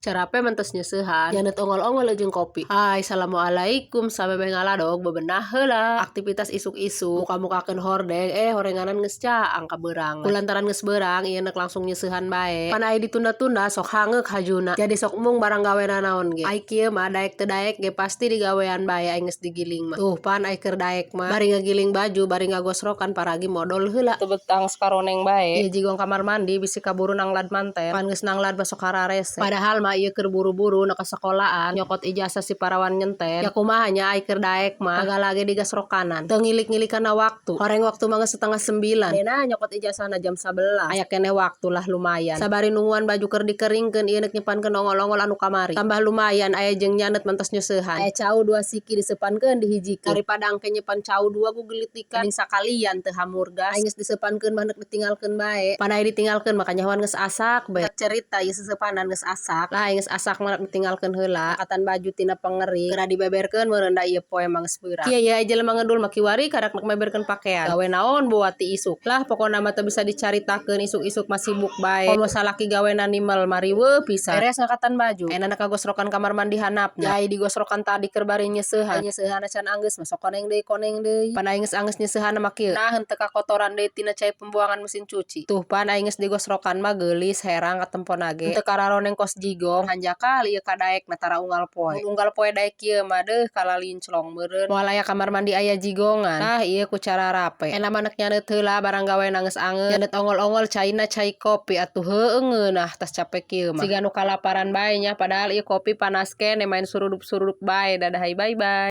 Carape mentes nyeusehan, janet ongol-ongol jeung kopi. Hai, assalamualaikum, sabebe ngaladog bebenah heula. Aktivitas isuk-isuk, muka-mukakeun hordeng, horenganan geus caang ka beurang. Kulantaran geus beurang, ieu neuk langsung nyeusehan bae. Pan aya ditunda-tunda sok hangeuk hajuna. Jadi sok mung barang gawena naon ge. Ai kieu mah daek teu daek ge pasti digawean bae ai geus digiling mah. Tuh pan ai keur daek mah, bari ngagiling baju, bari ngagosrokan paragi modal heula. Teu betang skaroneng bae. Ieu jigong kamar mandi bisi kaburu nanglad manten. Pan geus nanglad masuk hararese. Padahal mah ieu keur buru-buru na ka sekolahan nyokot ijazah si parawan nyenten ya kumaha nya ai keur daek mah tagalage digasrokanan teu ngilik-ngilikana waktu horeng waktu mah geus 8:30 dena nyokot ijazahna jam 11 aya keneh waktu lah lumayan sabari nungguan baju keur dikeringkeun ieu neuk nyepankeun ongol-ongol anu kamari tambah lumayan aya jeung nyanet mantos nyeusehan aya cau 2 siki diseupankeun dihijikeun daripada angke nyepan cau 2 ku gelitikan mending sakalian teu hamur gas ai geus diseupankeun mah neuk ditinggalkeun bae pan aya ditinggalkeun mah kanyahoan geus asak bae cerita ieu seseupanan geus asak lah geus asak mah ditinggalkeun heula angkatan baju tina pangering geura dibeberkeun meureun da ieu poe mah geus beurang kieu ye jelema ngedul mah kiwari karak meberkeun pakean gawe naon buat ti isuk lah pokona mah teu bisa dicaritakeun isuk-isuk mah sibuk bae komo salaki gawena nimel mariweuh pisan beres ngangkatan baju enana kagosrokan kamar mandi handapna jai digosrokan tadi keur bari nyeusehan can anggeus mah sok koneng deui pan aya geus anggeus nyeusehan mah kieu nah henteu kakotoran deui tina cai pembuangan mesin cuci tuh pan aya geus digosrokan mah geulis herang katemponna ge henteu kararoneng kos jigong hanjakal ieu kadaek na tara unggal poe unggal poe daek kieu mah deuh kalalinclong meureun moal aya kamar mandi aya jigongan tah ieu ku cara rape ena mah neuk nyanet heula barang gawena geus angeun nyanet ongol-ongol caina cai kopi atuh heueuh ngeunah tas capek kieu mah siga nu kalaparan bae nya padahal ieu kopi panas keneh main surudup-surudup bae dadah bye bye.